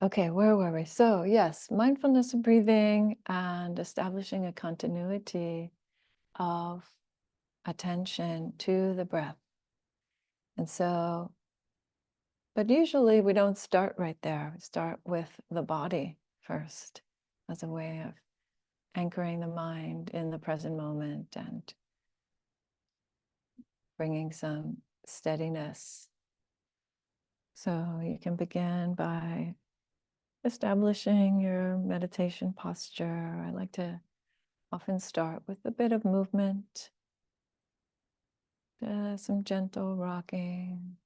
Okay, where were we? So, yes, mindfulness of breathing and establishing a continuity of attention to the breath. And so, but usually we don't start right there. We start with the body first as a way of anchoring the mind in the present moment and bringing some steadiness. So, you can begin by establishing your meditation posture. I like to often start with a bit of movement, some gentle rocking,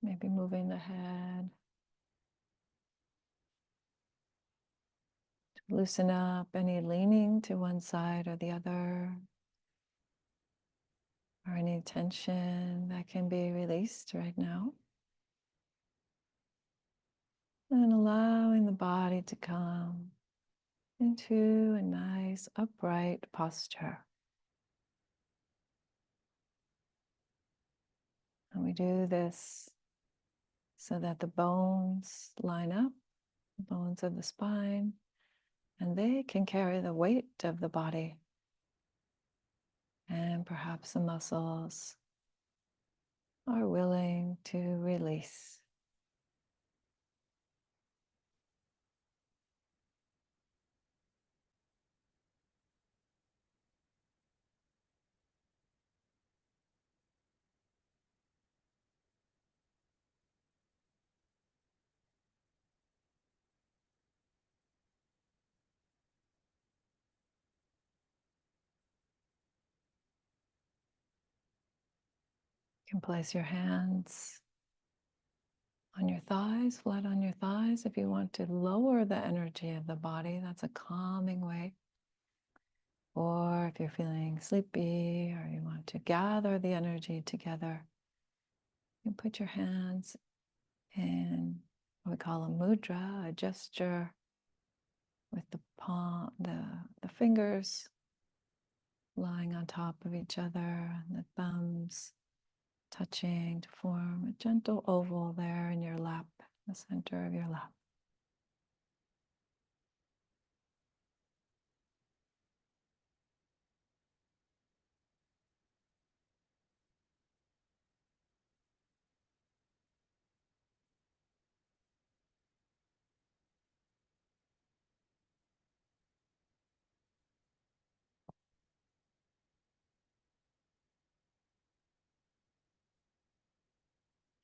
maybe moving the head to loosen up any leaning to one side or the other, or any tension that can be released right now. And allowing the body to come into a nice upright posture. And we do this so that the bones line up, the bones of the spine, and they can carry the weight of the body. And perhaps the muscles are willing to release. You can place your hands on your thighs, flat on your thighs. If you want to lower the energy of the body, that's a calming way. Or if you're feeling sleepy or you want to gather the energy together, you can put your hands in what we call a mudra, a gesture with the palm, the fingers lying on top of each other and the thumbs touching to form a gentle oval there in your lap, the center of your lap.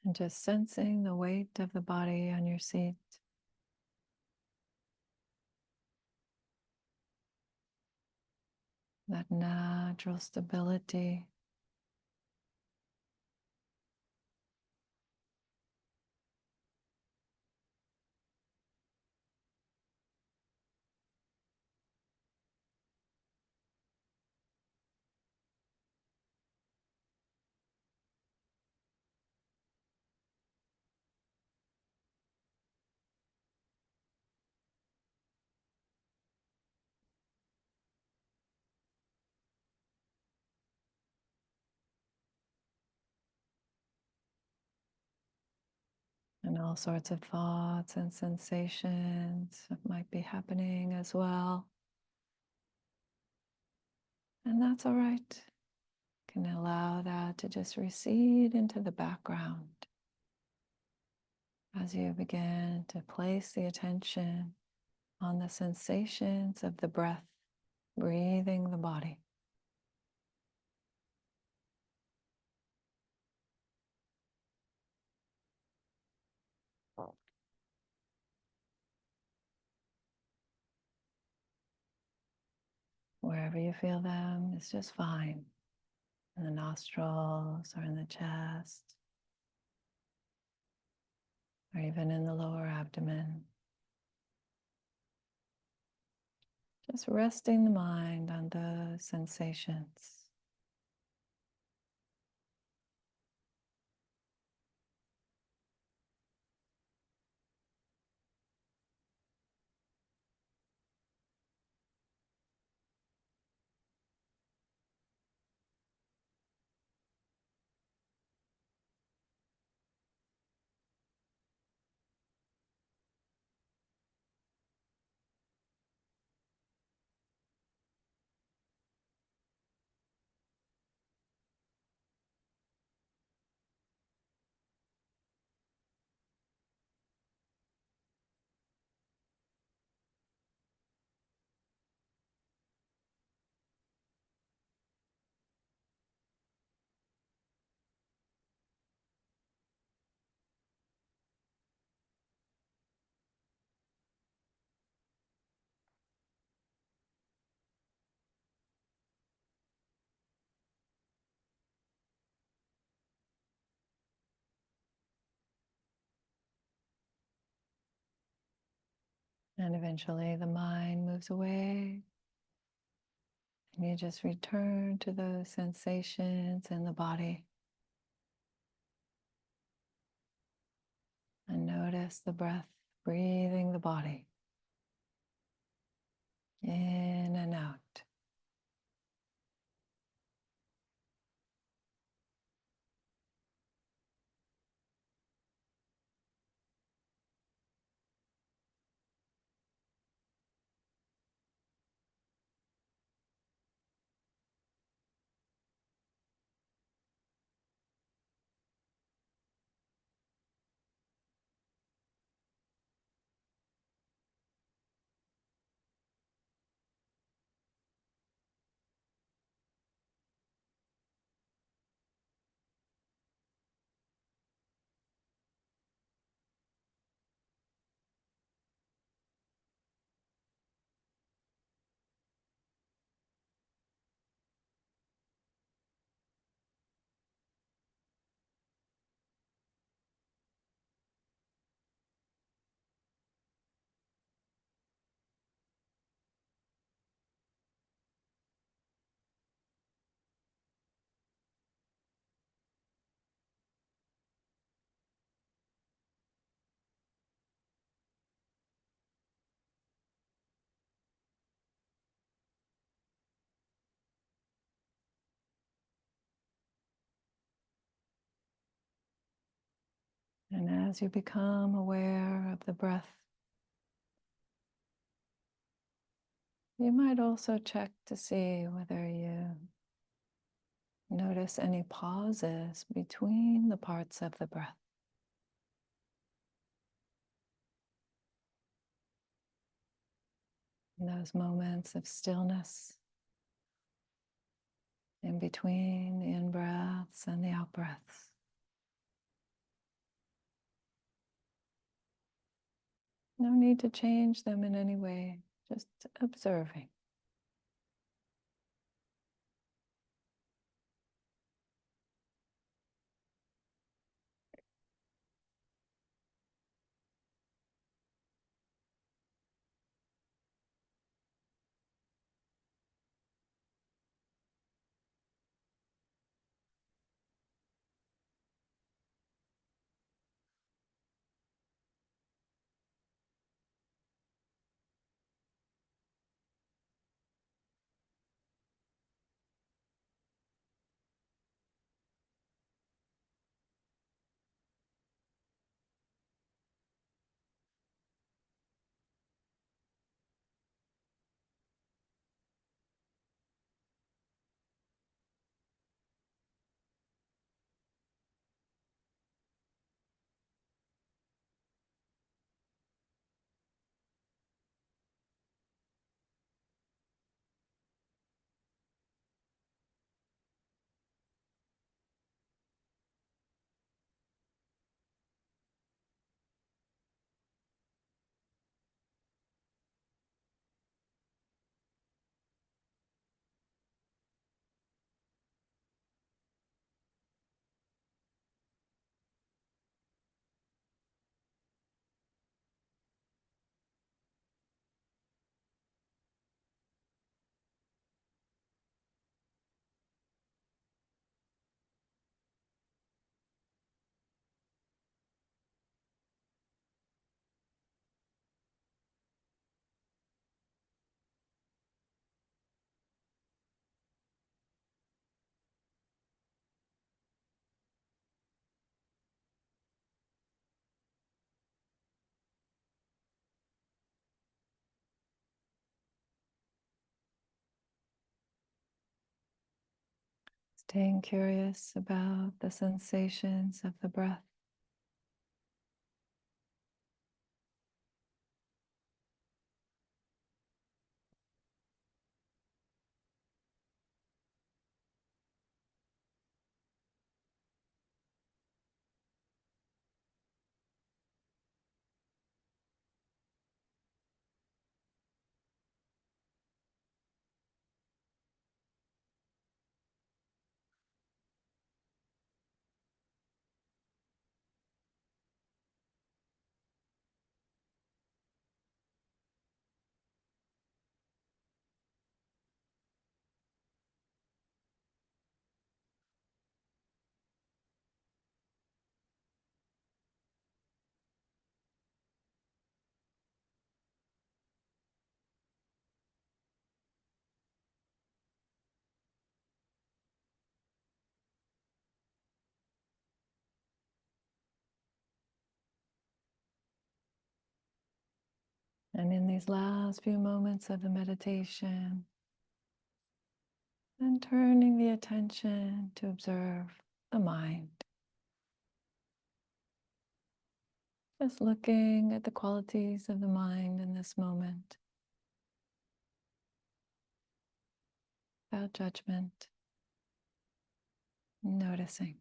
And just sensing the weight of the body on your seat. That natural stability. And all sorts of thoughts and sensations that might be happening as well. And that's all right. You can allow that to just recede into the background as you begin to place the attention on the sensations of the breath, breathing the body. Wherever you feel them is just fine. In the nostrils or in the chest, or even in the lower abdomen. Just resting the mind on the sensations. And eventually the mind moves away. And you just return to those sensations in the body. And notice the breath breathing the body in and out. And as you become aware of the breath, you might also check to see whether you notice any pauses between the parts of the breath. Those moments of stillness in between the in-breaths and the out-breaths. No need to change them in any way, just observing. Staying curious about the sensations of the breath. And in these last few moments of the meditation, and turning the attention to observe the mind. Just looking at the qualities of the mind in this moment, without judgment, noticing.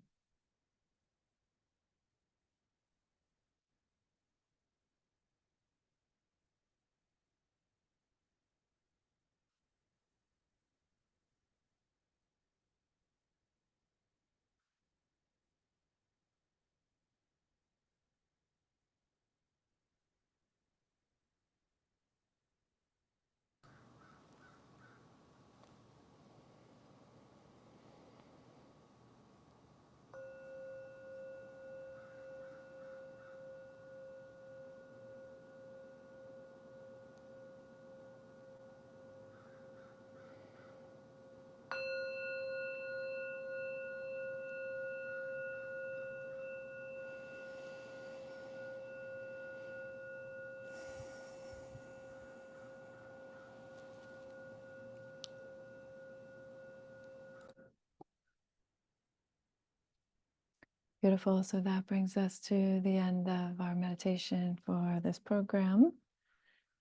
Beautiful. So that brings us to the end of our meditation for this program.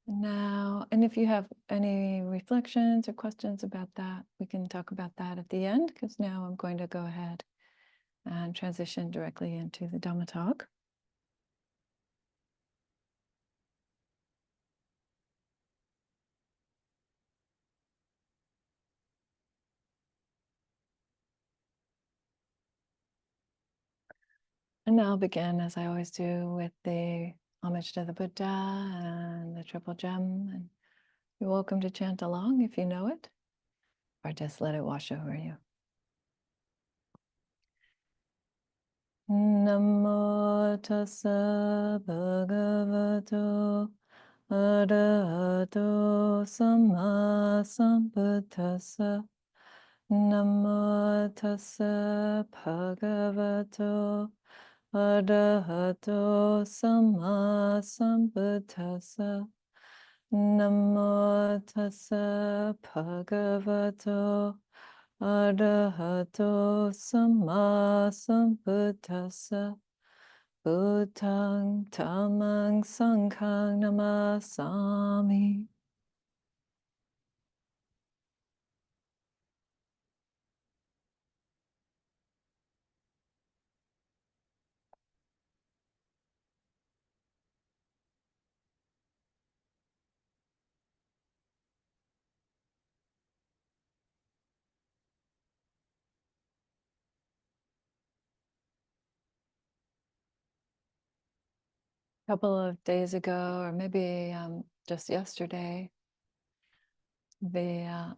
Now, and if you have any reflections or questions about that, we can talk about that at the end, because now I'm going to go ahead and transition directly into the Dhamma talk. And I'll begin, as I always do, with the homage to the Buddha and the triple gem. And you're welcome to chant along if you know it, or just let it wash over you. Namo tassa bhagavato arahato samma sambuddhassa. Namo tassa bhagavato arahato samma sambuddhassa. Namo tassa bhagavato arahato samma sambuddhassa. Buddhang dhammang sanghang namasami. A couple of days ago, or maybe just yesterday, I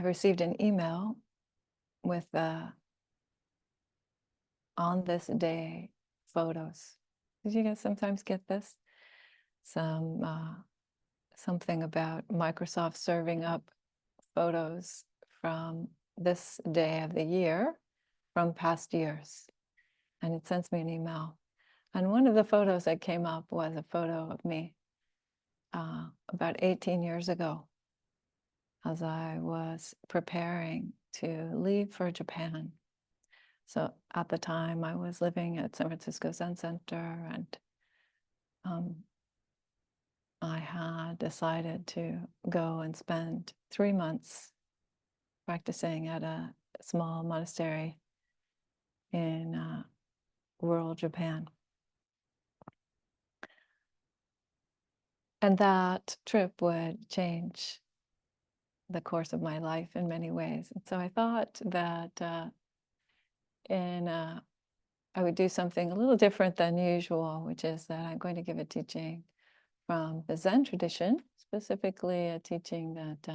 received an email with on this day photos. Did you guys sometimes get this? Something about Microsoft serving up photos from this day of the year from past years. And it sends me an email. And one of the photos that came up was a photo of me about 18 years ago, as I was preparing to leave for Japan. So at the time I was living at San Francisco Zen Center, and I had decided to go and spend 3 months practicing at a small monastery in rural Japan. And that trip would change the course of my life in many ways. And so I thought that I would do something a little different than usual, which is that I'm going to give a teaching from the Zen tradition, specifically a teaching that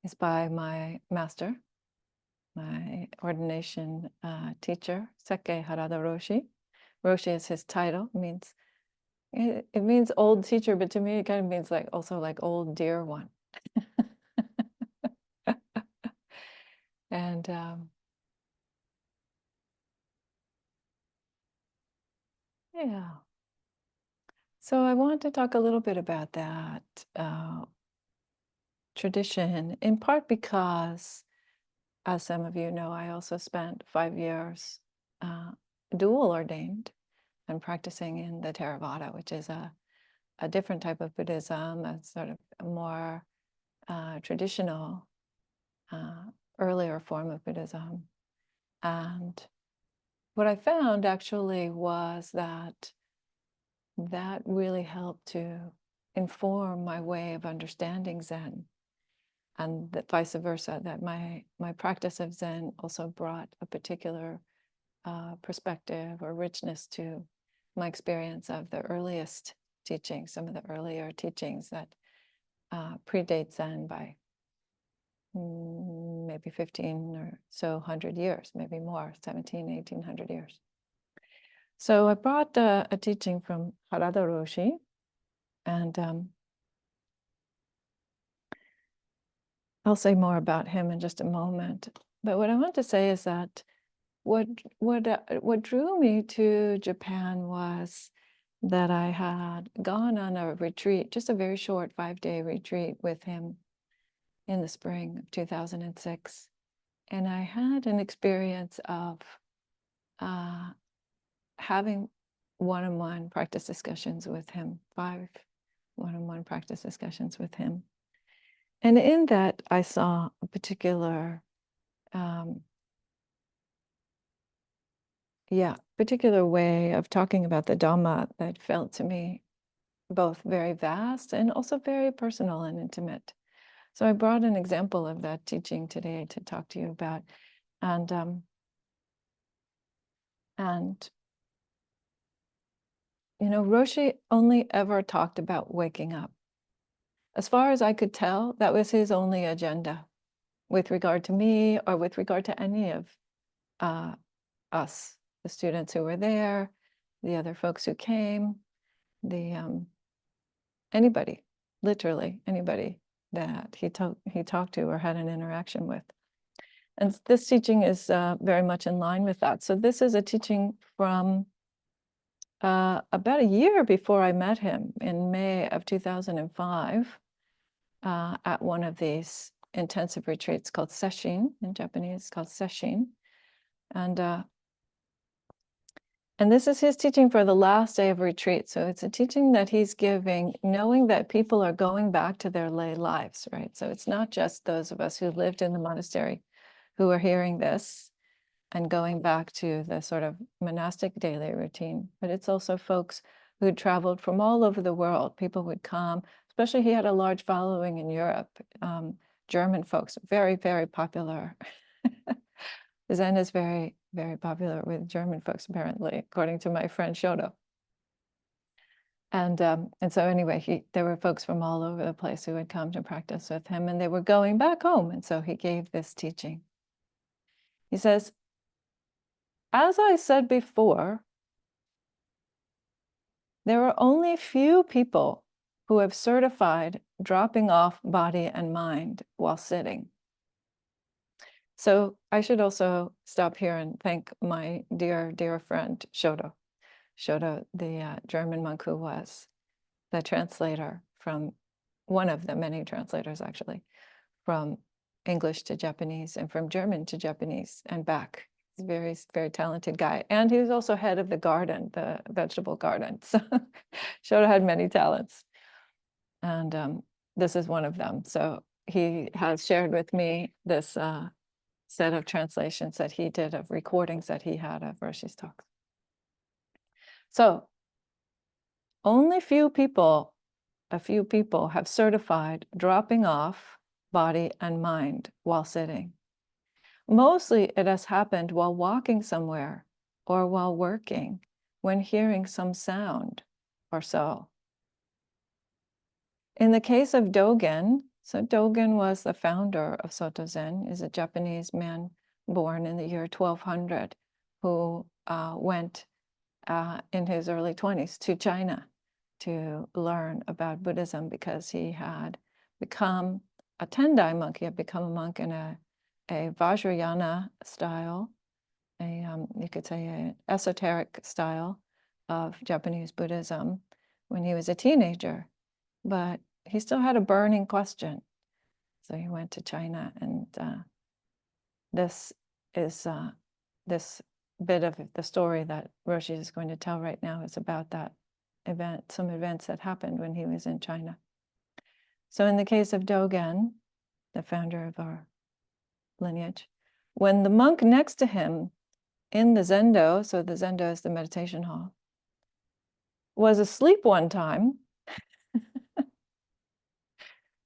is by my master, my ordination teacher, Seke Harada Roshi. Roshi is his title. It means old teacher, but to me it kind of means like also like old dear one. And yeah, So I want to talk a little bit about that tradition, in part because, as some of you know, I also spent 5 years dual ordained and practicing in the Theravada, which is a different type of Buddhism, a sort of a more traditional, earlier form of Buddhism. And what I found actually was that really helped to inform my way of understanding Zen, and that vice versa, that my practice of Zen also brought a particular perspective or richness to my experience of the earliest teachings, some of the earlier teachings that predate Zen by maybe 15 or so 100 years, maybe more, 1800 years. So I brought a teaching from Harada Roshi, and I'll say more about him in just a moment. But what I want to say is that what drew me to Japan was that I had gone on a retreat, just a very short 5-day retreat with him in the spring of 2006. And I had an experience of having one-on-one practice discussions with him, 5 one-on-one practice discussions with him. And in that, I saw a particular particular way of talking about the Dhamma that felt to me both very vast and also very personal and intimate. So I brought an example of that teaching today to talk to you about. And you know, Roshi only ever talked about waking up. As far as I could tell, that was his only agenda with regard to me or with regard to any of us, the students who were there, the other folks who came, anybody, literally anybody that he talked to or had an interaction with. And this teaching is very much in line with that. So this is a teaching from about a year before I met him in May of 2005 at one of these intensive retreats called sesshin. In Japanese, it's called sesshin. And this is his teaching for the last day of retreat. So it's a teaching that he's giving, knowing that people are going back to their lay lives, right? So it's not just those of us who lived in the monastery who are hearing this and going back to the sort of monastic daily routine, but it's also folks who traveled from all over the world. People would come, especially he had a large following in Europe, German folks, very, very popular. Zen is very, very popular with German folks, apparently, according to my friend Shoto. And so anyway, there were folks from all over the place who had come to practice with him, and they were going back home. And so he gave this teaching. He says, as I said before, there are only few people who have certified dropping off body and mind while sitting. So I should also stop here and thank my dear, dear friend, Shoto. Shoto, the German monk who was the translator from, one of the many translators actually, from English to Japanese and from German to Japanese and back. He's a very, very talented guy. And he was also head of the garden, the vegetable garden. So Shoto had many talents. And this is one of them. So he has shared with me this set of translations that he did of recordings that he had of Roshi's talks. So only a few people have certified dropping off body and mind while sitting. Mostly it has happened while walking somewhere or while working, when hearing some sound or so. In the case of Dogen, so Dogen was the founder of Soto Zen, is a Japanese man born in the year 1200 who went in his early 20s to China to learn about Buddhism because he had become a Tendai monk. He had become a monk in a Vajrayana style, you could say an esoteric style of Japanese Buddhism, when he was a teenager, but he still had a burning question. So he went to China, and this is this bit of the story that Roshi is going to tell right now is about that event, some events that happened when he was in China. So in the case of Dogen, the founder of our lineage, when the monk next to him in the zendo, so the zendo is the meditation hall, was asleep one time.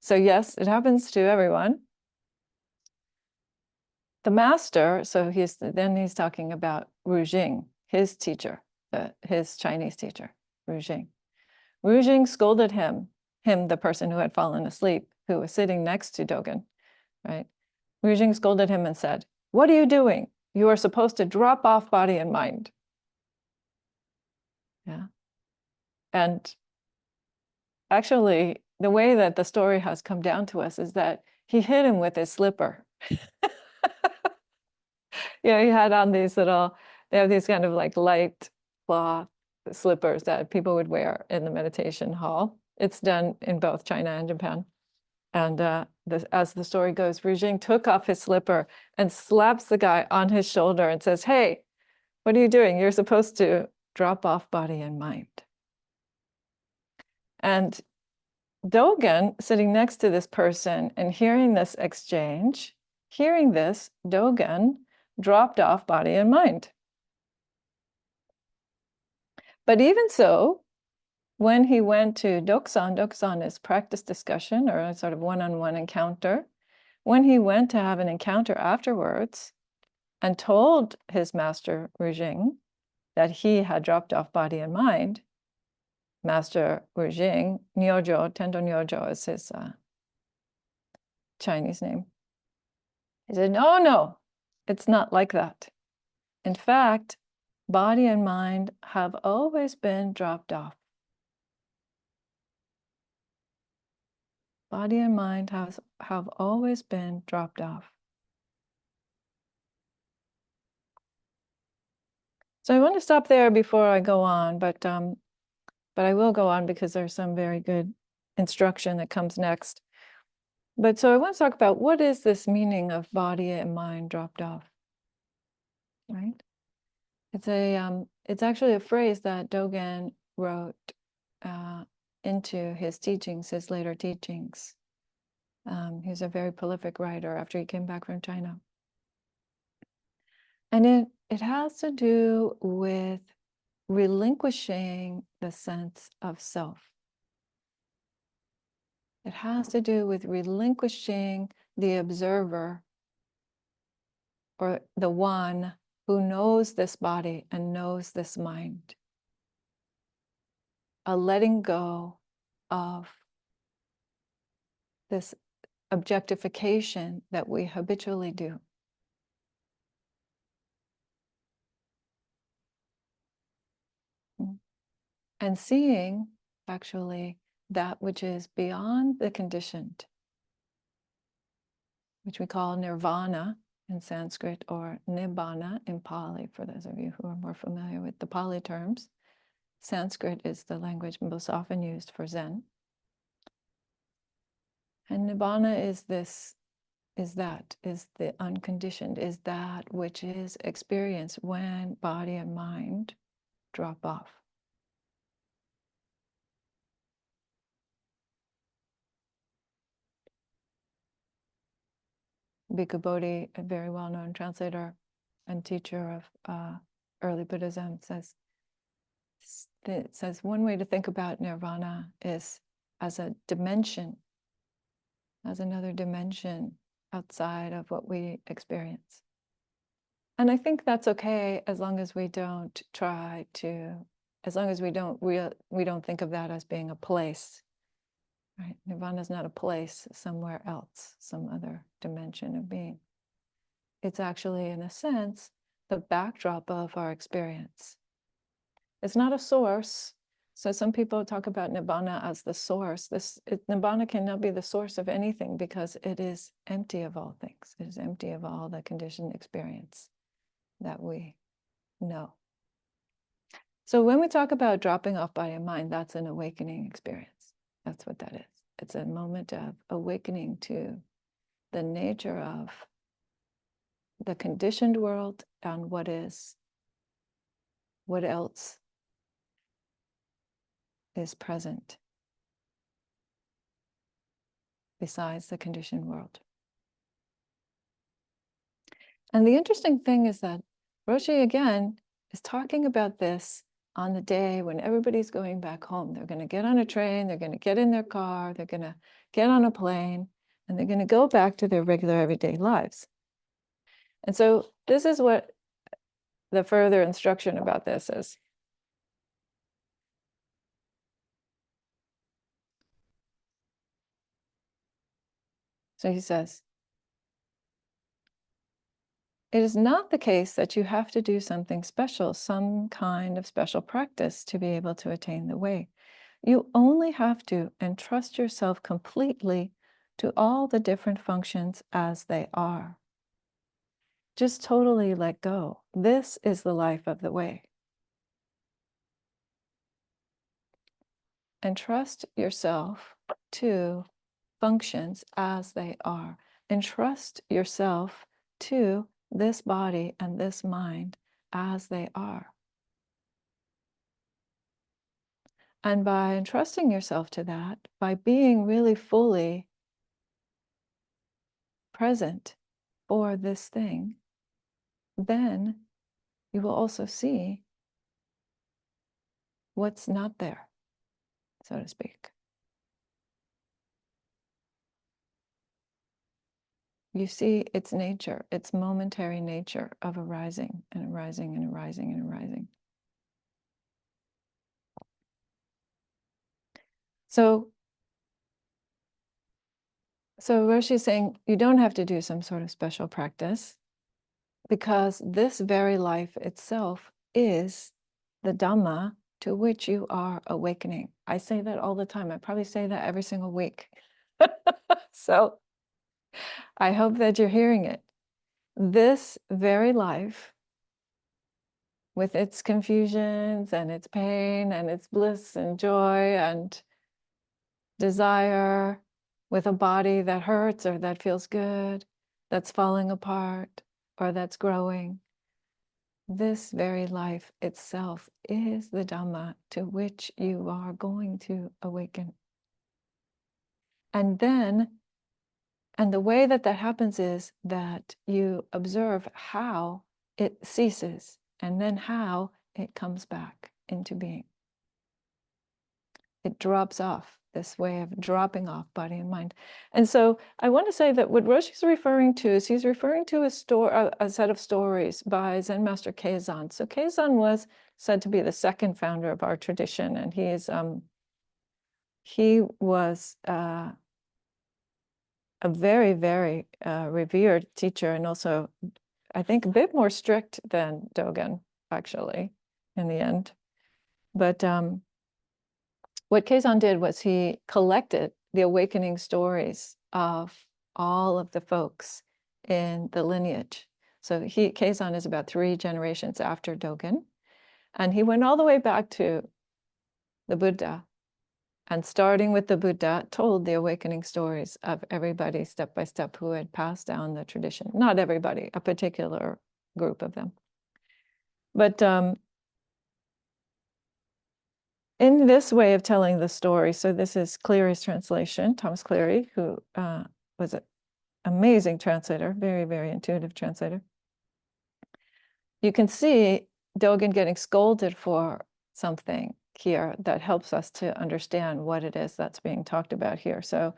So yes, it happens to everyone. The master, so he's talking about Ru Jing, his teacher, his Chinese teacher, Ru Jing. Ru Jing scolded him, the person who had fallen asleep, who was sitting next to Dogen, right? Ru Jing scolded him and said, "What are you doing? You are supposed to drop off body and mind." Yeah. And actually, the way that the story has come down to us is that he hit him with his slipper. Yeah, he had on these little, they have these kind of like light cloth slippers that people would wear in the meditation hall. It's done in both China and Japan. And as the story goes, Ru Jing took off his slipper and slaps the guy on his shoulder and says, "Hey, what are you doing? You're supposed to drop off body and mind." And Dogen, sitting next to this person and hearing this exchange, Dogen dropped off body and mind. But even so, when he went to Doksan is practice discussion or a sort of one-on-one encounter. When he went to have an encounter afterwards and told his master, Ru Jing, that he had dropped off body and mind, Master Ru Jing, Tendo Nyojo is his Chinese name. He said, no, it's not like that. In fact, body and mind have always been dropped off. Body and mind have always been dropped off. So I want to stop there before I go on, but I will go on because there's some very good instruction that comes next. But so I want to talk about what is this meaning of body and mind dropped off, right? It's actually a phrase that Dogen wrote into his teachings, his later teachings. He's a very prolific writer after he came back from China. And it has to do with relinquishing the sense of self. It has to do with relinquishing the observer or the one who knows this body and knows this mind. A letting go of this objectification that we habitually do. And seeing actually that which is beyond the conditioned, which we call nirvana in Sanskrit or nibbana in Pali, for those of you who are more familiar with the Pali terms. Sanskrit is the language most often used for Zen. And nibbana is the unconditioned, is that which is experienced when body and mind drop off. Bhikkhu Bodhi, a very well-known translator and teacher of early Buddhism, says one way to think about nirvana is as a dimension, as another dimension outside of what we experience. And I think that's okay as long as we don't as long as we don't think of that as being a place. Right? Nirvana is not a place somewhere else, some other dimension of being. It's actually, in a sense, the backdrop of our experience. It's not a source. So some people talk about Nibbana as the source. Nibbana cannot be the source of anything because it is empty of all things. It is empty of all the conditioned experience that we know. So when we talk about dropping off body and mind, that's an awakening experience. That's what that is. It's a moment of awakening to the nature of the conditioned world and what else is present besides the conditioned world. And the interesting thing is that Roshi, again, is talking about this on the day when everybody's going back home. They're going to get on a train, they're going to get in their car, they're going to get on a plane, and they're going to go back to their regular everyday lives. And so this is what the further instruction about this is. So he says, it is not the case that you have to do something special, some kind of special practice to be able to attain the way. You only have to entrust yourself completely to all the different functions as they are. Just totally let go. This is the life of the way. Entrust yourself to functions as they are. Entrust yourself to this body and this mind as they are. And by entrusting yourself to that, by being really fully present for this thing, then you will also see what's not there, so to speak. You see its nature, its momentary nature of arising and arising and arising and arising. So Roshi is saying you don't have to do some sort of special practice because this very life itself is the Dhamma to which you are awakening. I say that all the time. I probably say that every single week. So I hope that you're hearing it. This very life, with its confusions and its pain and its bliss and joy and desire, with a body that hurts or that feels good, that's falling apart or that's growing. This very life itself is the Dhamma to which you are going to awaken. And the way that happens is that you observe how it ceases and then how it comes back into being. It drops off, this way of dropping off body and mind. And so I want to say that what Roshi's referring to is he's referring to a set of stories by Zen Master Keizan. So Keizan was said to be the second founder of our tradition, and he was a very, very revered teacher, and also, I think, a bit more strict than Dogen, actually, in the end. But what Keizan did was he collected the awakening stories of all of the folks in the lineage. So Keizan is about 3 generations after Dogen, and he went all the way back to the Buddha, and starting with the Buddha, told the awakening stories of everybody step by step who had passed down the tradition. Not everybody, a particular group of them. But in this way of telling the story, so this is Cleary's translation, Thomas Cleary, who was an amazing translator, very, very intuitive translator. You can see Dogen getting scolded for something here that helps us to understand what it is that's being talked about here. So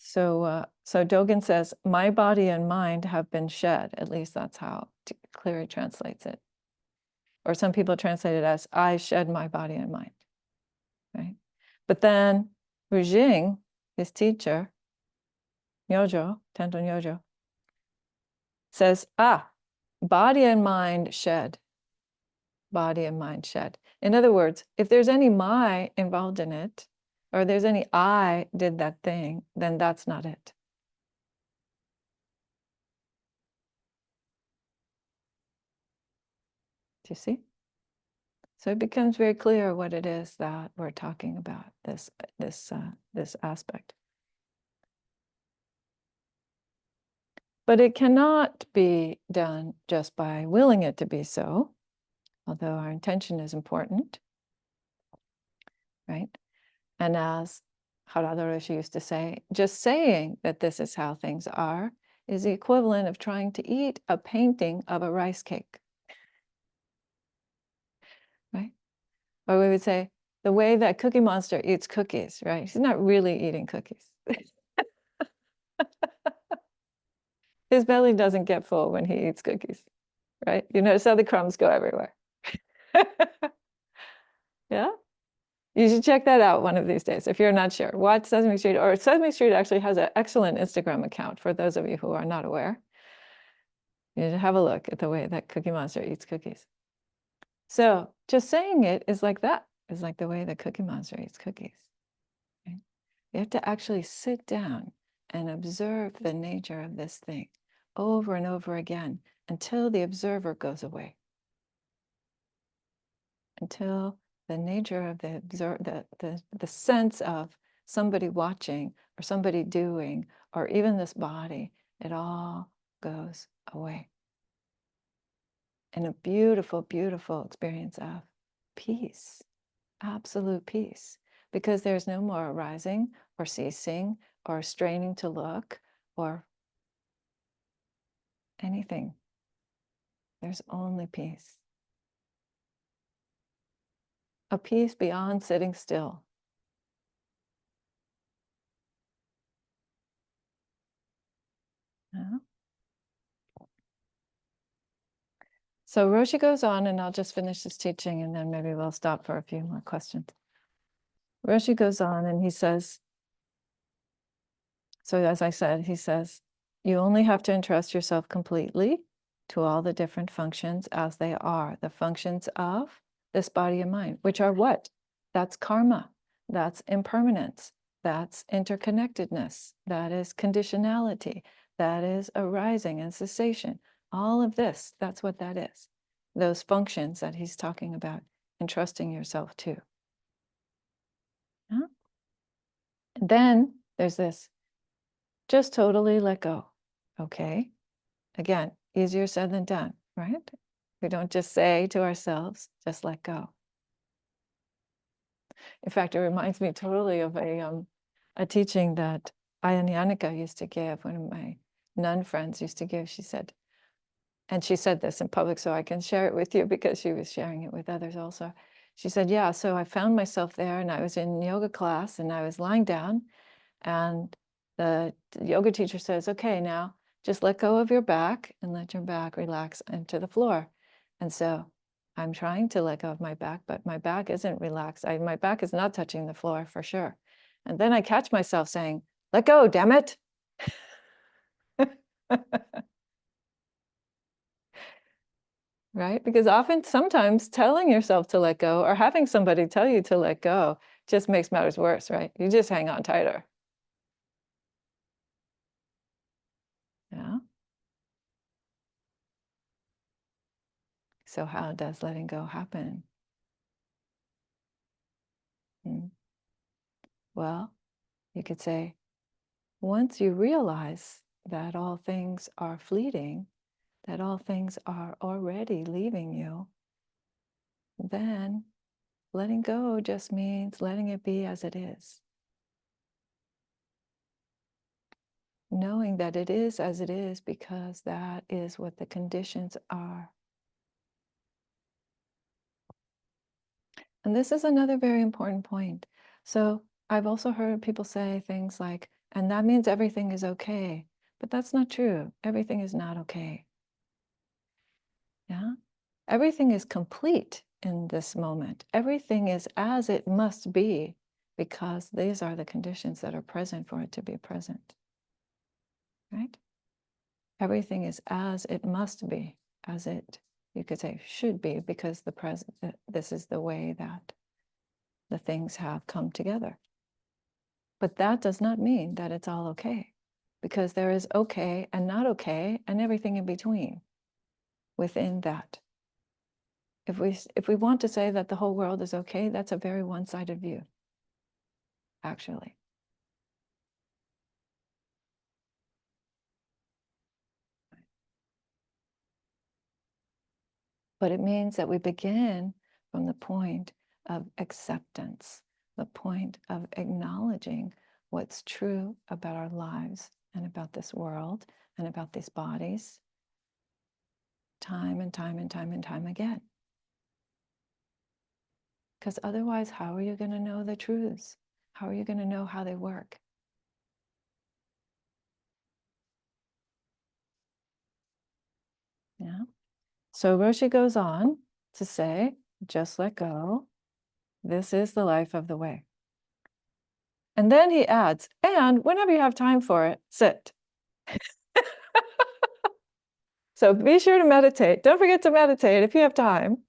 Dogen says, my body and mind have been shed. At least that's how Cleary translates it. Or some people translate it as, I shed my body and mind. Right? But then Rujing, his teacher, Tento Nyojo, says, body and mind shed. Body and mind shed. In other words, if there's any my involved in it, or there's any I did that thing, then that's not it. Do you see? So it becomes very clear what it is that we're talking about, this aspect. But it cannot be done just by willing it to be so, although our intention is important, right? And as Harada Roshi used to say, just saying that this is how things are is the equivalent of trying to eat a painting of a rice cake, right? Or we would say, the way that Cookie Monster eats cookies, right? He's not really eating cookies. His belly doesn't get full when he eats cookies, right? You notice how the crumbs go everywhere. Yeah? You should check that out one of these days. If you're not sure, watch Sesame Street, or Sesame Street actually has an excellent Instagram account for those of you who are not aware. You should have a look at the way that Cookie Monster eats cookies. So just saying it is like that, is like the way that Cookie Monster eats cookies. Right? You have to actually sit down and observe the nature of this thing over and over again until the observer goes away. Until the nature of the sense of somebody watching or somebody doing, or even this body, it all goes away. And a beautiful, beautiful experience of peace, absolute peace, because there's no more arising or ceasing or straining to look or anything. There's only peace. A peace beyond sitting still. Yeah. So Roshi goes on, and I'll just finish this teaching, and then maybe we'll stop for a few more questions. Roshi goes on, and he says, so as I said, he says, you only have to entrust yourself completely to all the different functions as they are, the functions of this body and mind, which are what? That's karma, that's impermanence, that's interconnectedness, that is conditionality, that is arising and cessation. All of this, that's what that is. Those functions that he's talking about, entrusting yourself to. Huh? And then there's this, just totally let go. Okay. Again, easier said than done, right? We don't just say to ourselves, just let go. In fact, it reminds me totally of a teaching that Ayya Nyanika used to give, one of my nun friends used to give. She said, and she said this in public, so I can share it with you because she was sharing it with others also. She said, yeah, so I found myself there, and I was in yoga class, and I was lying down, and the yoga teacher says, okay, now just let go of your back and let your back relax into the floor. And so I'm trying to let go of my back, but my back isn't relaxed. My back is not touching the floor for sure. And then I catch myself saying, let go, damn it. Right? Because sometimes telling yourself to let go or having somebody tell you to let go just makes matters worse, right? You just hang on tighter. Yeah. So how does letting go happen? Well, you could say, once you realize that all things are fleeting, that all things are already leaving you, then letting go just means letting it be as it is. Knowing that it is as it is because that is what the conditions are. And this is another very important point. So I've also heard people say things like, and that means everything is okay. But that's not true. Everything is not okay. Yeah? Everything is complete in this moment. Everything is as it must be because these are the conditions that are present for it to be present. Right? Everything is as it must be, as it, you could say, should be, because this is the way that the things have come together. But that does not mean that it's all okay, because there is okay and not okay and everything in between within that. If we want to say that the whole world is okay, that's a very one-sided view, actually. But it means that we begin from the point of acceptance, the point of acknowledging what's true about our lives and about this world and about these bodies, time and time and time and time again. Because otherwise, how are you going to know the truths? How are you going to know how they work? Yeah. So Roshi goes on to say, just let go. This is the life of the way. And then he adds, and whenever you have time for it, sit. So be sure to meditate. Don't forget to meditate if you have time,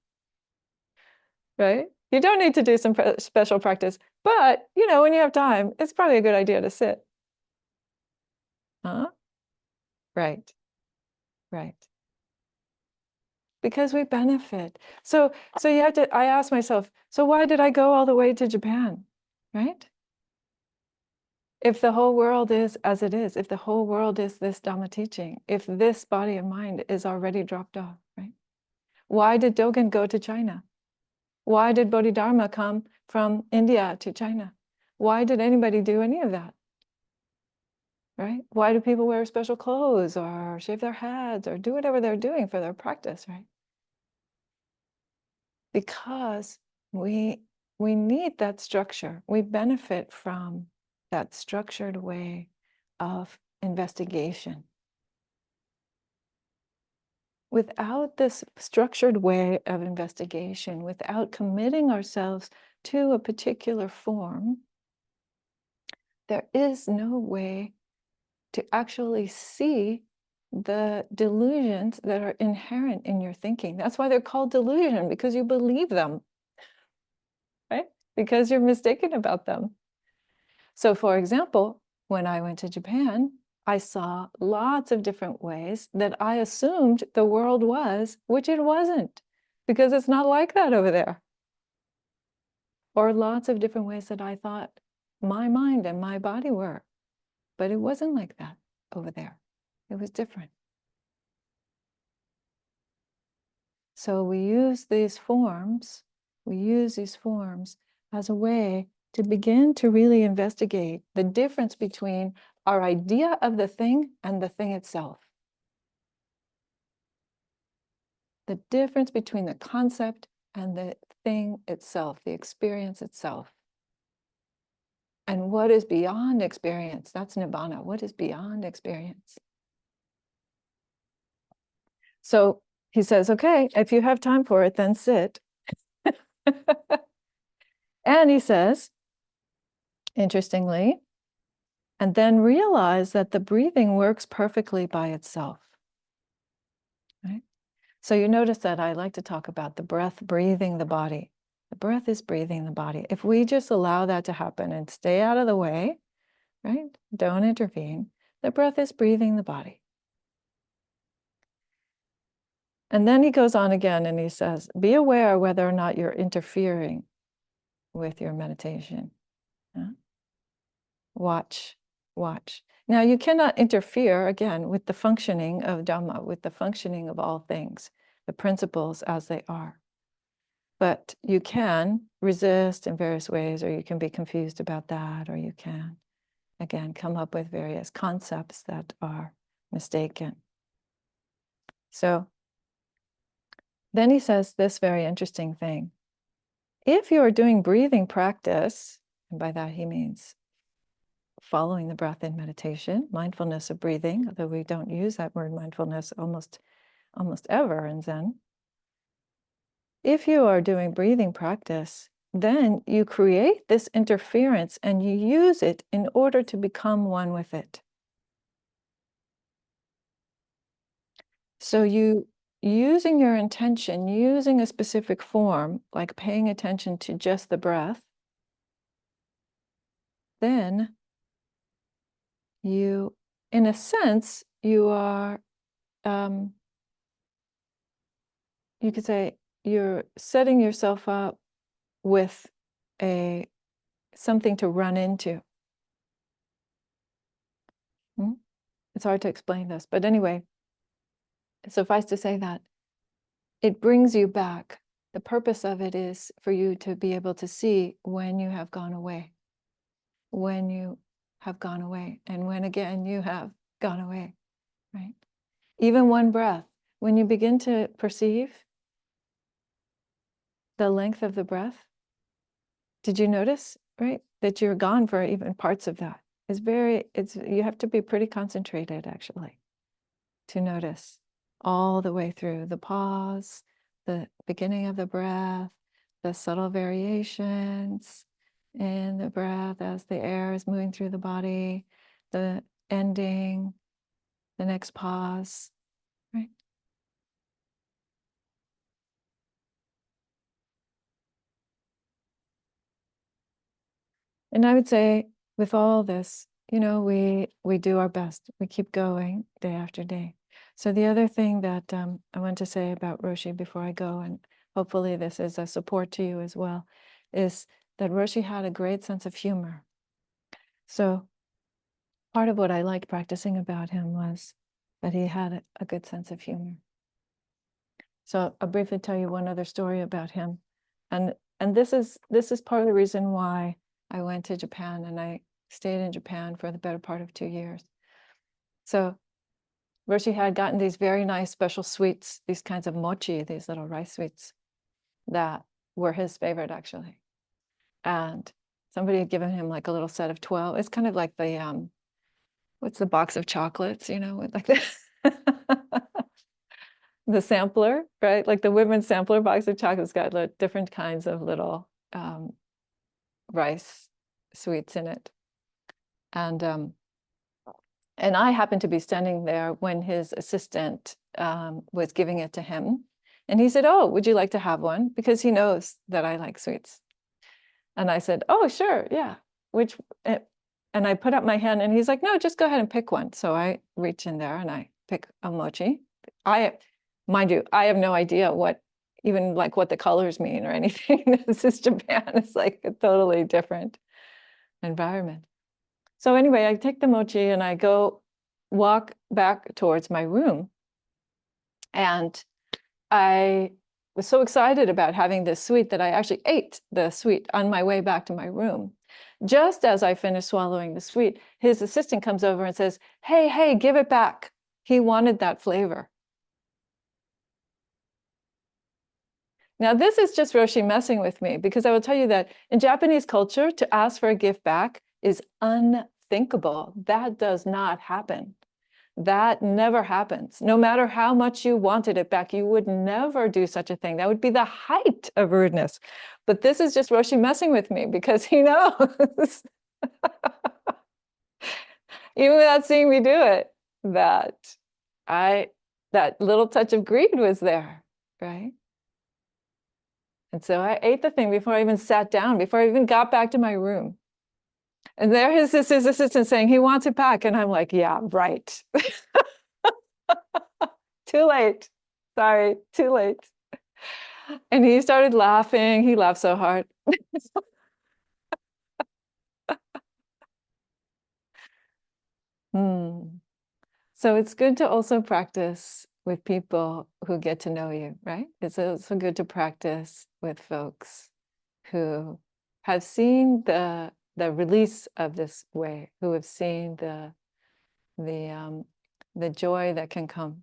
right? You don't need to do some special practice, but when you have time, it's probably a good idea to sit. Huh? Right, right. Because we benefit. So you have to, I ask myself, so why did I go all the way to Japan, right? If the whole world is as it is, if the whole world is this Dhamma teaching, if this body of mind is already dropped off, right? Why did Dogen go to China? Why did Bodhidharma come from India to China? Why did anybody do any of that? Right? Why do people wear special clothes or shave their heads or do whatever they're doing for their practice, right? Because we need that structure. We benefit from that structured way of investigation. Without this structured way of investigation, without committing ourselves to a particular form, there is no way to actually see the delusions that are inherent in your thinking. That's why they're called delusion, because you believe them, right? Because you're mistaken about them. So for example, when I went to Japan, I saw lots of different ways that I assumed the world was, which it wasn't, because it's not like that over there. Or lots of different ways that I thought my mind and my body were, but it wasn't like that over there. It was different. So we use these forms as a way to begin to really investigate the difference between our idea of the thing and the thing itself. The difference between the concept and the thing itself, the experience itself. And what is beyond experience? That's Nibbana. What is beyond experience? So he says, okay, if you have time for it, then sit. And he says, interestingly, and then realize that the breathing works perfectly by itself. Right? So you notice that I like to talk about the breath breathing the body. The breath is breathing the body. If we just allow that to happen and stay out of the way, right? Don't intervene. The breath is breathing the body. And then he goes on again and he says, be aware whether or not you're interfering with your meditation. Yeah? Watch. Now, you cannot interfere, again, with the functioning of Dhamma, with the functioning of all things, the principles as they are. But you can resist in various ways, or you can be confused about that, or you can, again, come up with various concepts that are mistaken. So then he says this very interesting thing. If you are doing breathing practice, and by that he means following the breath in meditation, mindfulness of breathing, although we don't use that word mindfulness almost ever in Zen. If you are doing breathing practice, then you create this interference and you use it in order to become one with it. So you using your intention, using a specific form, like paying attention to just the breath, then you, in a sense, you are, you could say, you're setting yourself up with something to run into. It's hard to explain this, but anyway, suffice to say that it brings you back. The purpose of it is for you to be able to see when you have gone away, when you have gone away, and when again you have gone away, right? Even one breath, when you begin to perceive the length of the breath, did you notice, right, that you're gone for even parts of that? You have to be pretty concentrated actually to notice all the way through the pause, the beginning of the breath, the subtle variations in the breath as the air is moving through the body, the ending, the next pause, right? And I would say with all this, we do our best. We keep going day after day. So the other thing that I want to say about Roshi before I go, and hopefully this is a support to you as well, is that Roshi had a great sense of humor. So part of what I liked practicing about him was that he had a good sense of humor. So I'll briefly tell you one other story about him. And this is part of the reason why I went to Japan, and I stayed in Japan for the better part of 2 years. So Roshi had gotten these very nice special sweets, these kinds of mochi, these little rice sweets that were his favorite actually. And somebody had given him like a little set of 12. It's kind of like the what's the box of chocolates, like the sampler, right? Like the women's sampler box of chocolates got different kinds of little rice sweets in it. And I happened to be standing there when his assistant was giving it to him. And he said, "Oh, would you like to have one?" Because he knows that I like sweets. And I said, "Oh, sure, yeah." And I put up my hand and he's like, "No, just go ahead and pick one." So I reach in there and I pick a mochi. Mind you, I have no idea what the colors mean or anything. This is Japan. It's like a totally different environment. So anyway, I take the mochi and I go walk back towards my room. And I was so excited about having this sweet that I actually ate the sweet on my way back to my room. Just as I finished swallowing the sweet, his assistant comes over and says, hey, give it back. He wanted that flavor. Now, this is just Roshi messing with me, because I will tell you that in Japanese culture, to ask for a gift back is unthinkable. That does not happen. That never happens. No matter how much you wanted it back, you would never do such a thing. That would be the height of rudeness. But this is just Roshi messing with me, because he knows, even without seeing me do it, that little touch of greed was there, right? And so I ate the thing before I even sat down, before I even got back to my room. And there is his assistant saying he wants it back. And I'm like, yeah, right. Too late. Sorry, too late. And he started laughing. He laughed so hard. So it's good to also practice with people who get to know you, right? It's also good to practice with folks who have seen the release of this way, who have seen the joy that can come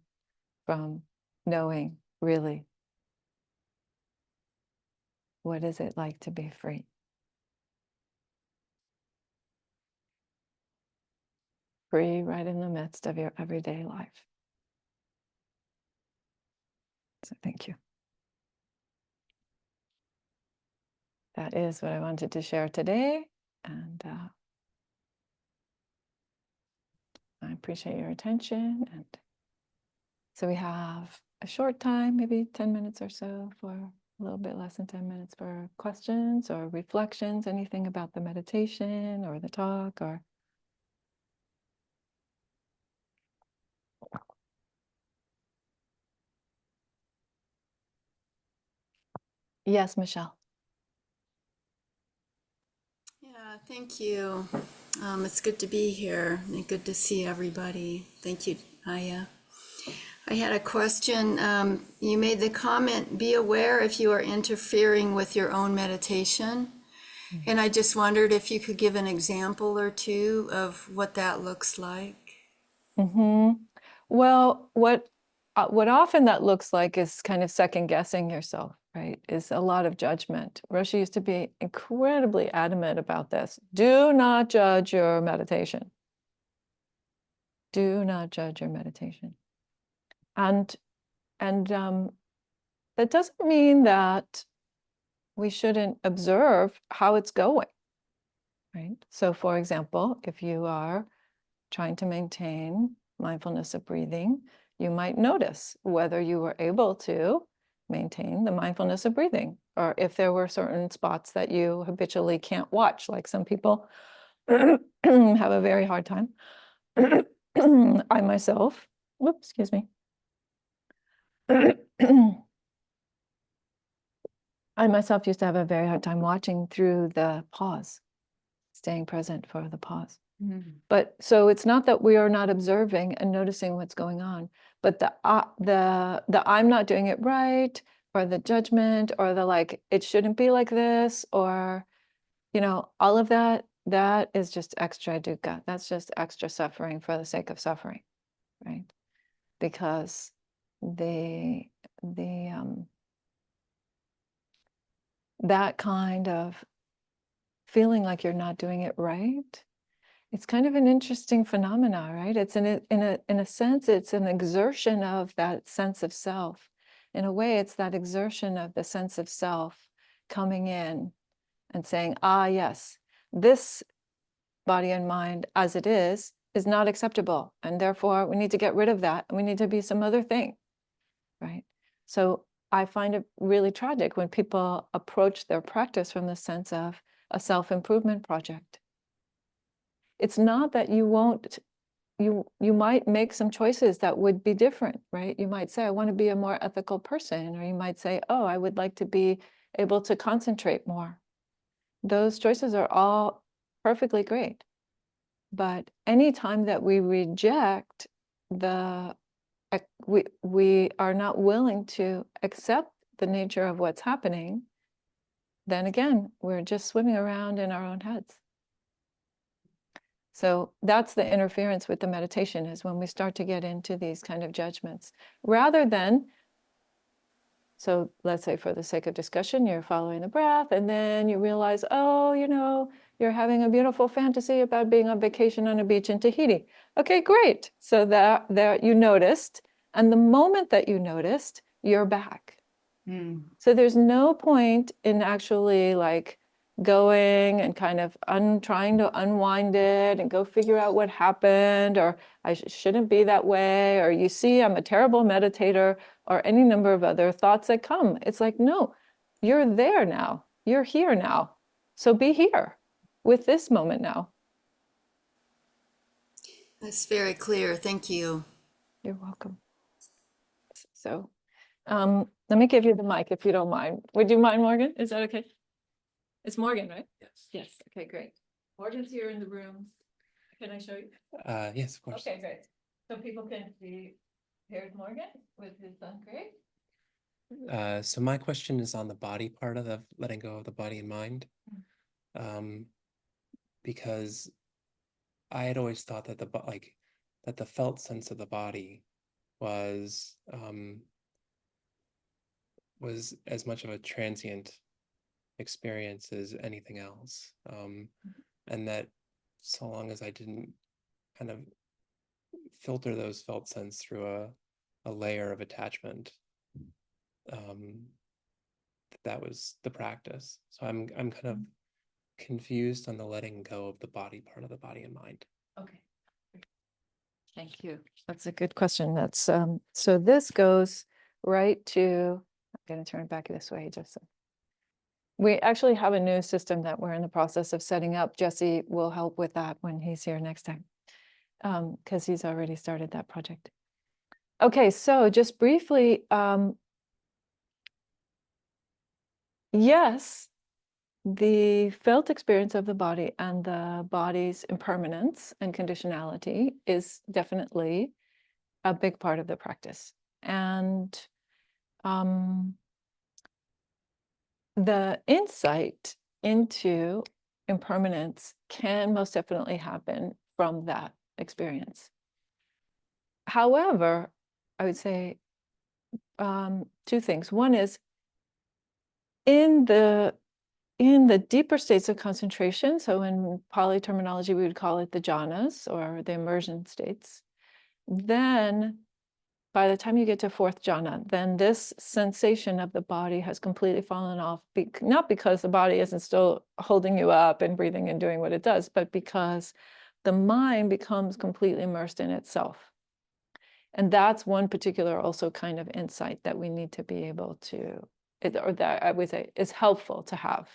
from knowing really what is it like to be free. Free right in the midst of your everyday life. So thank you. That is what I wanted to share today. And I appreciate your attention. And so we have a short time, maybe 10 minutes or so, for a little bit less than 10 minutes for questions or reflections, anything about the meditation or the talk or Yes, Michelle. Yeah, thank you. It's good to be here and good to see everybody. Thank you, Aya. I had a question. You made the comment, be aware if you are interfering with your own meditation. And I just wondered if you could give an example or two of what that looks like. Well, what often that looks like is kind of second guessing yourself, right? Is a lot of judgment. Roshi used to be incredibly adamant about this. Do not judge your meditation. Do not judge your meditation. And that doesn't mean that we shouldn't observe how it's going, right? So, for example, if you are trying to maintain mindfulness of breathing, you might notice whether you were able to maintain the mindfulness of breathing, or if there were certain spots that you habitually can't watch, like some people have a very hard time. I myself, whoops, excuse me. I myself used to have a very hard time watching through the pause, staying present for the pause. But so it's not that we are not observing and noticing what's going on, but the I'm not doing it right, or the judgment, or the like, it shouldn't be like this, or all of that, that is just extra dukkha. That's just extra suffering for the sake of suffering, right? Because the that kind of feeling like you're not doing it right, it's kind of an interesting phenomena, right? It's in a sense, it's an exertion of that sense of self. In a way, it's that exertion of the sense of self coming in and saying, ah, yes, this body and mind as it is not acceptable. And therefore, we need to get rid of that. And we need to be some other thing, right? So I find it really tragic when people approach their practice from the sense of a self-improvement project. It's not that you won't, you might make some choices that would be different, right? You might say, I want to be a more ethical person, or you might say, oh, I would like to be able to concentrate more. Those choices are all perfectly great. But anytime that we reject we are not willing to accept the nature of what's happening, then again, we're just swimming around in our own heads. So that's the interference with the meditation, is when we start to get into these kind of judgments, rather than, so let's say for the sake of discussion, you're following the breath, and then you realize, oh, you're having a beautiful fantasy about being on vacation on a beach in Tahiti. Okay, great. So that there you noticed, and the moment that you noticed, you're back. So there's no point in actually like going and kind of trying to unwind it and go figure out what happened, or I shouldn't be that way, or you see, I'm a terrible meditator, or any number of other thoughts that come. It's like, no, you're there now. You're here now. So be here with this moment now. That's very clear. Thank you. You're welcome. So let me give you the mic if you don't mind. Would you mind, Morgan? Is that okay? It's Morgan, right? Yes. Yes. Okay, great. Morgan's here in the room. Can I show you? Yes, of course. Okay, great. So people can see, here's Morgan with his son, great. So my question is on the body part of the letting go of the body and mind. Because I had always thought that the felt sense of the body was as much of a transient experience as anything else. And that so long as I didn't kind of filter those felt sense through a layer of attachment, that was the practice. So I'm kind of confused on the letting go of the body part of the body and mind. Okay. Thank you. That's a good question. That's so this goes right to, I'm going to turn it back this way, just so. We actually have a new system that we're in the process of setting up. Jesse will help with that when he's here next time, because he's already started that project. Okay, so just briefly, yes, the felt experience of the body and the body's impermanence and conditionality is definitely a big part of the practice. And the insight into impermanence can most definitely happen from that experience. However, I would say two things. One is in the deeper states of concentration, so in Pali terminology, we would call it the jhanas or the immersion states, then by the time you get to fourth jhana, then this sensation of the body has completely fallen off, not because the body isn't still holding you up and breathing and doing what it does, but because the mind becomes completely immersed in itself. And that's one particular also kind of insight that we need to be able to, or that I would say is helpful to have.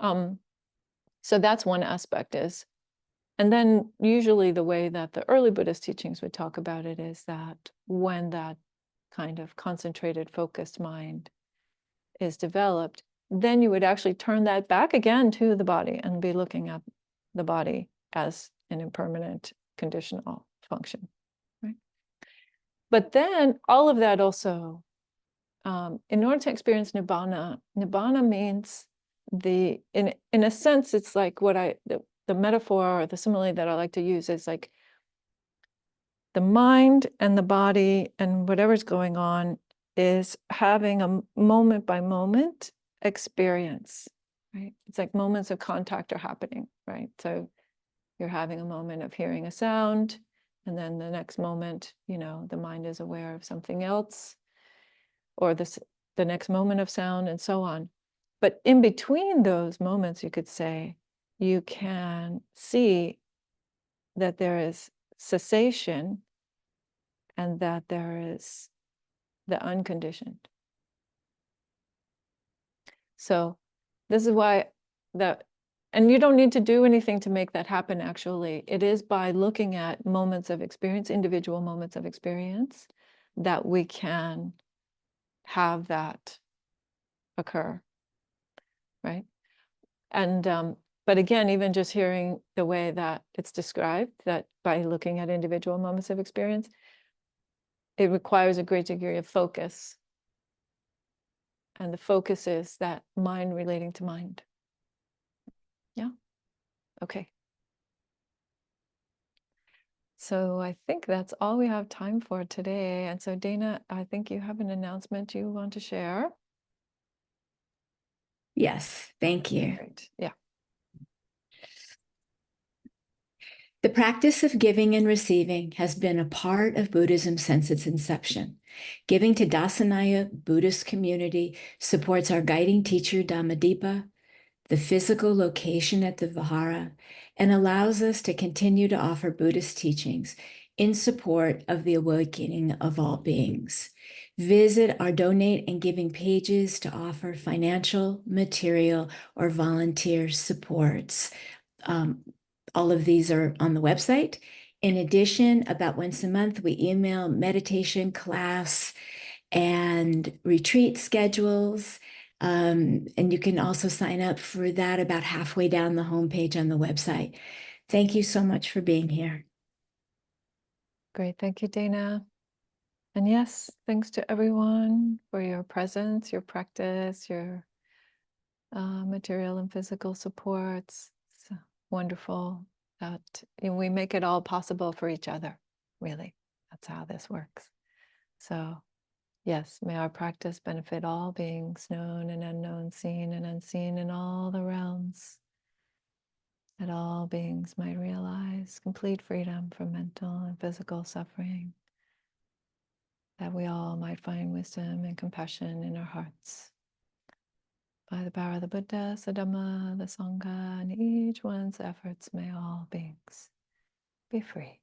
So that's one aspect is, and then usually the way that the early Buddhist teachings would talk about it is that when that kind of concentrated, focused mind is developed, then you would actually turn that back again to the body and be looking at the body as an impermanent conditional function, right? But then all of that also, in order to experience nibbana, nibbana means in a sense, it's like what the metaphor or the simile that I like to use is like the mind and the body and whatever's going on is having a moment by moment experience, right? It's like moments of contact are happening, right? So you're having a moment of hearing a sound, and then the next moment, the mind is aware of something else, or the next moment of sound, and so on. But in between those moments, you could say, you can see that there is cessation and that there is the unconditioned. So this is why and you don't need to do anything to make that happen, actually. It is by looking at moments of experience, individual moments of experience, that we can have that occur, right? And but again, even just hearing the way that it's described, that by looking at individual moments of experience, it requires a great degree of focus. And the focus is that mind relating to mind. Yeah. Okay. So I think that's all we have time for today. And so Dana, I think you have an announcement you want to share. Yes, thank you. Great. Yeah. The practice of giving and receiving has been a part of Buddhism since its inception. Giving to Dassanaya Buddhist Community supports our guiding teacher, Dhammadipa, the physical location at the vihara, and allows us to continue to offer Buddhist teachings in support of the awakening of all beings. Visit our donate and giving pages to offer financial, material, or volunteer supports. All of these are on the website. In addition, about once a month, we email meditation class and retreat schedules. And you can also sign up for that about halfway down the homepage on the website. Thank you so much for being here. Great. Thank you, Dana. And yes, thanks to everyone for your presence, your practice, your material and physical supports. It's wonderful that we make it all possible for each other, really. That's how this works. So yes, may our practice benefit all beings, known and unknown, seen and unseen in all the realms, that all beings might realize complete freedom from mental and physical suffering, that we all might find wisdom and compassion in our hearts. By the power of the Buddha, the Dhamma, the Sangha, and each one's efforts, may all beings be free.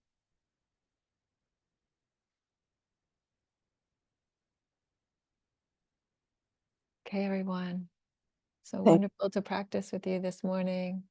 Okay, everyone. So wonderful to practice with you this morning.